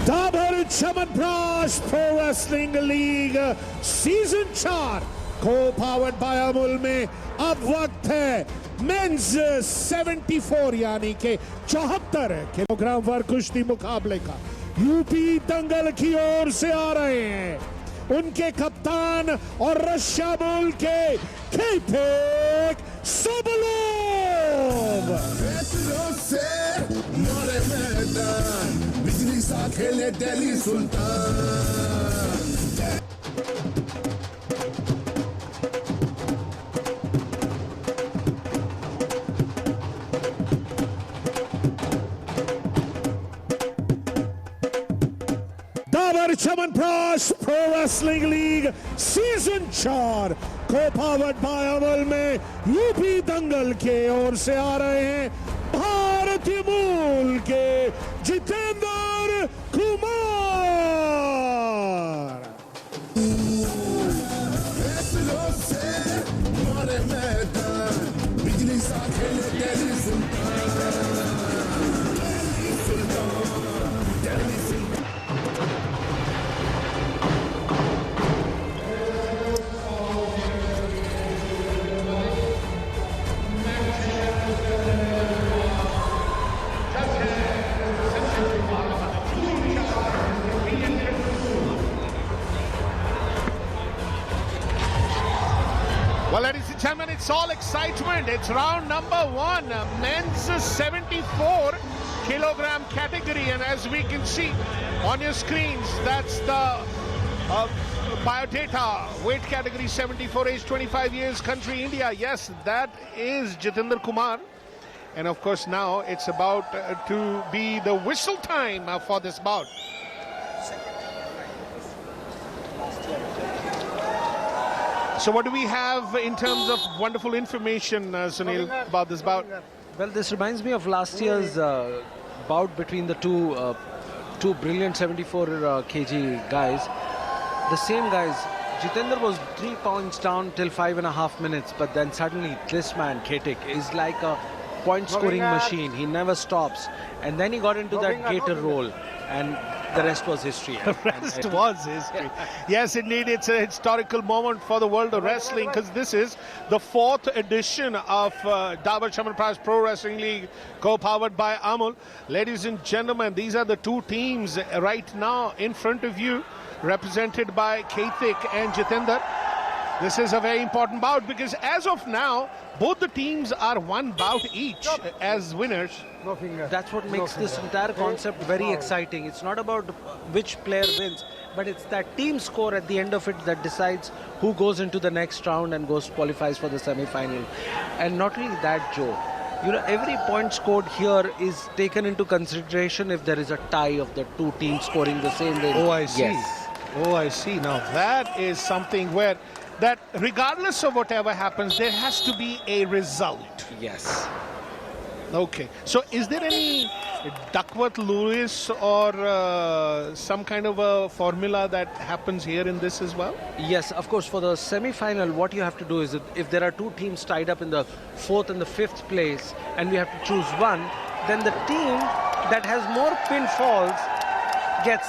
दाबर Chyawanprash pro wrestling league season 4 को powered by Amul में अब वक्त है मेंस 74 यानी के 74 किलोग्राम वर्ग कुश्ती मुकाबले का। यूपी दंगल की ओर से आ रहे हैं उनके कप्तान और रशिया मूल के खेतिक त्साबोलोव। बिजली सा खेले Delhi Sultan. Dabur Chyawanprash pro wrestling league season 4 को पावर्ड बाय अमल में यूपी दंगल के ओर से आ रहे हैं भारतीय मूल के जितेंद्र कुमार। बिजली सा खेले Delhi Well, ladies and gentlemen, it's all excitement. It's round number 1, men's 74 kilogram category. And as we can see on your screens, that's the biodata weight category 74, age 25 years, country India. Yes, that is Jitender Kumar. And of course, now it's about to be the whistle time for this bout. So what do we have in terms of wonderful information, Sunil, about this bout? Well, this reminds me of last year's bout between the two brilliant 74 kg guys. The same guys. Jitender was 3 points down till 5.5 minutes, but then suddenly this man, Khetik, is like a point-scoring machine. He never stops. And then he got into that gator roll, and the rest was history. The rest was history. Yes, indeed, it's a historical moment for the world of wrestling, because this is the 4th edition of Dabar Chamanpraj Pro Wrestling League, co-powered by Amul. Ladies and gentlemen, these are the two teams right now in front of you, represented by Khetik and Jitender. This is a very important bout because as of now, both the teams are one bout each as winners. That's what makes this entire concept very exciting. It's not about which player wins, but it's that team score at the end of it that decides who goes into the next round and qualifies for the semi-final. And not only that, Joe, you know, every point scored here is taken into consideration if there is a tie of the two teams scoring the same way. Oh, I see. Yes. Oh, I see. Now that is something where that regardless of whatever happens, there has to be a result. Yes. Okay. So is there any Duckworth-Lewis or some kind of a formula that happens here in this as well? Yes, of course. For the semi-final, what you have to do is that if there are two teams tied up in the 4th and the 5th place, and we have to choose one, then the team that has more pinfalls gets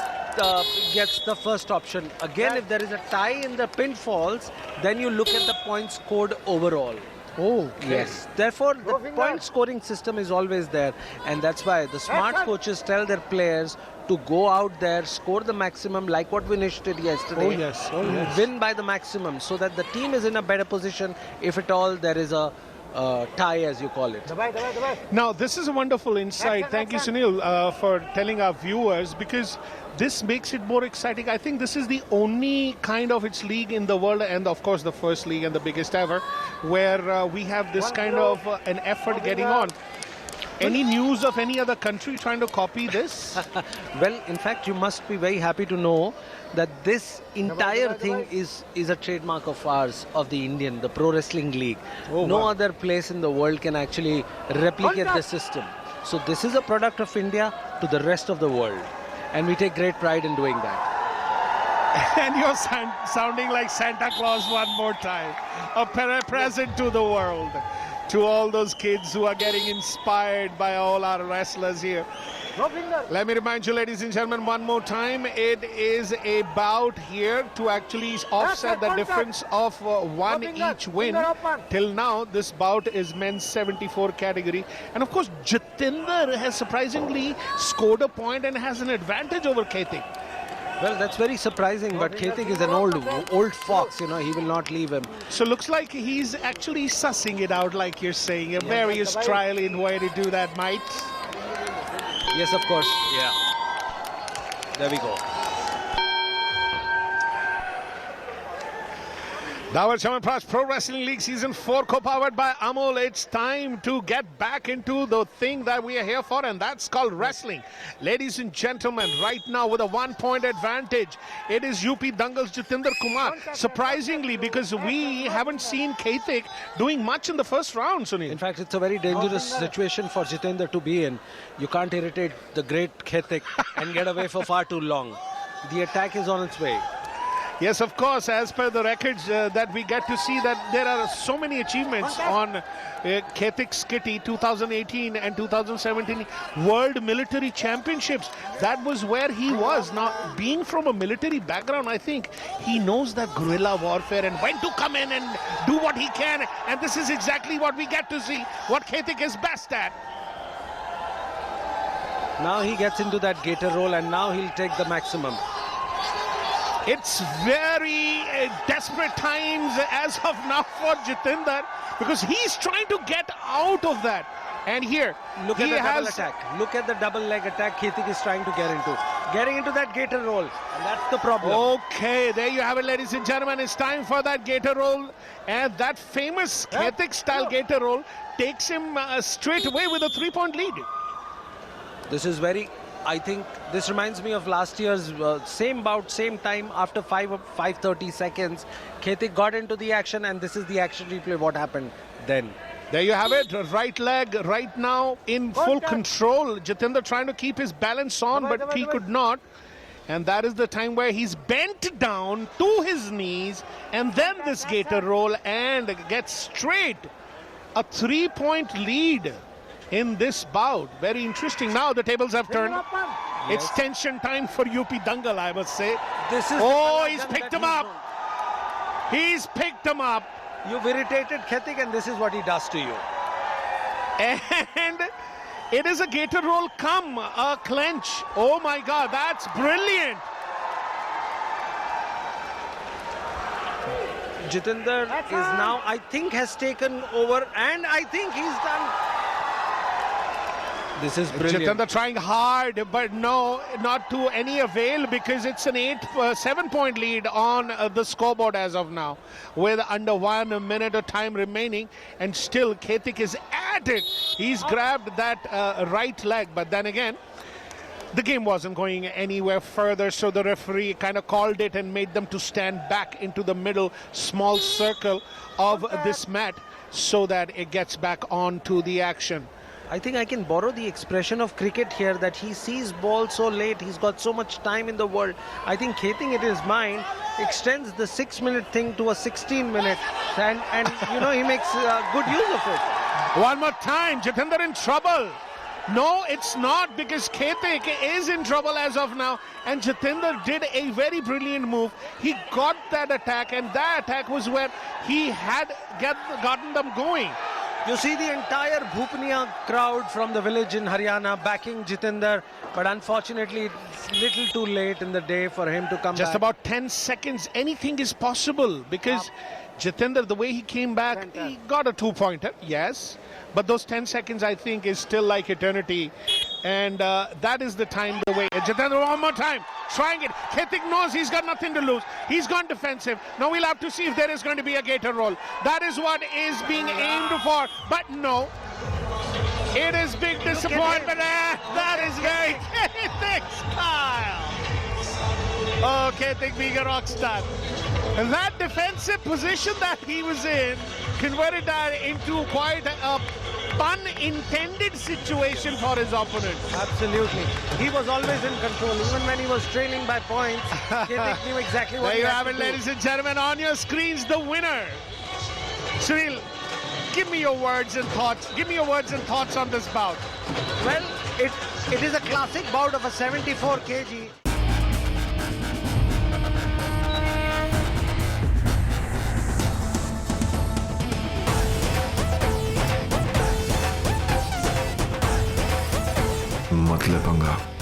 the first option. Again, if there is a tie in the pinfalls, then you look at the points scored overall. Oh, okay. Yes. Therefore, the point scoring system is always there, and that's why the smart coaches tell their players to go out there, score the maximum, like what Vinesh did yesterday. Oh yes. Oh yes. Win by the maximum, so that the team is in a better position if at all there is a tie, as you call it. Now, this is a wonderful insight. Thank you, Sunil, for telling our viewers, because this makes it more exciting. I think this is the only kind of its league in the world, and of course the first league and the biggest ever, where we have this kind of an effort getting on. Any news of any other country trying to copy this? Well, in fact, you must be very happy to know that this entire thing is a trademark of ours, of the Indian, the Pro Wrestling League. Oh, no wow. other place in the world can actually replicate the system. So this is a product of India to the rest of the world. And we take great pride in doing that. And you're sounding like Santa Claus one more time. A present to the world. to all those kids who are getting inspired by all our wrestlers here. Let me remind you, ladies and gentlemen, one more time. It is a bout here to actually offset the difference of one each win. Till now, this bout is men's 74 category. And of course, Jitender has surprisingly scored a point and has an advantage over Khetik. Well, that's very surprising, but Khetik is an old fox, you know, he will not leave him. So looks like he's actually sussing it out, like you're saying, a various trial in way to do that, mate. Yes, of course. Yeah. There we go. Davar Chamanpraj Pro Wrestling League Season 4 co-powered by Amul. It's time to get back into the thing that we are here for, and that's called wrestling. Ladies and gentlemen, right now with a 1-point advantage, it is UP Dangal's Jitender Kumar. Surprisingly, because we haven't seen Khetik doing much in the first round, Sunil. In fact, it's a very dangerous situation for Jitender to be in. You can't irritate the great Khetik and get away for far too long. The attack is on its way. Yes, of course, as per the records that we get to see, that there are so many achievements on Khetik's kitty. 2018 and 2017 World Military Championships. That was where he was. Now, being from a military background, I think he knows that guerrilla warfare and when to come in and do what he can. And this is exactly what we get to see, what Khetik is best at. Now he gets into that gator roll and now he'll take the maximum. It's very desperate times as of now for Jitender because he's trying to get out of that. And here, look at the double attack. Look at the double leg attack Khetik is trying to get into. Getting into that gator roll. And that's the problem. Okay, there you have it, ladies and gentlemen. It's time for that gator roll. And that famous Khetik style gator roll takes him straight away with a 3-point lead. This is very... I think this reminds me of last year's same bout, same time, after 5:30 seconds. Khetik got into the action, and this is the action replay, what happened then. There you have it, right leg right now in full control. Jitender trying to keep his balance on, but he could not. And that is the time where he's bent down to his knees, and then this gator roll, and gets straight a 3-point lead in this bout. Very interesting. Now the tables have turned. Yes. It's tension time for UP Dangal, I must say. This is he's picked him up. He's picked him up. You've irritated Khetik and this is what he does to you. And it is a gator roll come a clench. Oh my God, that's brilliant. Jitender is now, I think, has taken over, and I think he's done. This is brilliant. Jitender trying hard, but no, not to any avail, because it's an 7-point lead on the scoreboard as of now, with under 1 minute of time remaining, and still Khetik is at it. He's grabbed that right leg, but then again, the game wasn't going anywhere further, so the referee kind of called it and made them to stand back into the middle small circle of this mat so that it gets back onto the action. I think I can borrow the expression of cricket here, that he sees ball so late, he's got so much time in the world. I think Khetik in his mind extends the 6-minute thing to a 16-minute, and you know, he makes good use of it. One more time, Jitender in trouble. No, it's not, because Khetik is in trouble as of now, and Jitender did a very brilliant move. He got that attack, and that attack was where he had gotten them going. You see the entire Bhupnia crowd from the village in Haryana backing Jitender, but unfortunately it's little too late in the day for him to come back. Just about 10 seconds, anything is possible, because Jitender, the way he came back, he got a 2-pointer, yes. But those 10 seconds, I think, is still like eternity. And that is the time, the way. Jitender, one more time, trying it. Khetik knows he's got nothing to lose. He's gone defensive. Now we'll have to see if there is going to be a gator roll. That is what is being aimed for. But no, it is big disappointment. That is very Khetik style. Oh, Khetik being a rock star. And that defensive position that he was in converted that into quite a pun-intended situation for his opponent. Absolutely. He was always in control. Even when he was trailing by points, Khetik knew exactly what there he you had have to it, do. ladies and gentlemen. On your screens, the winner. Sunil, Give me your words and thoughts. Give me your words and thoughts on this bout. Well, it is a classic bout of a 74 kg. मत ले पंगा।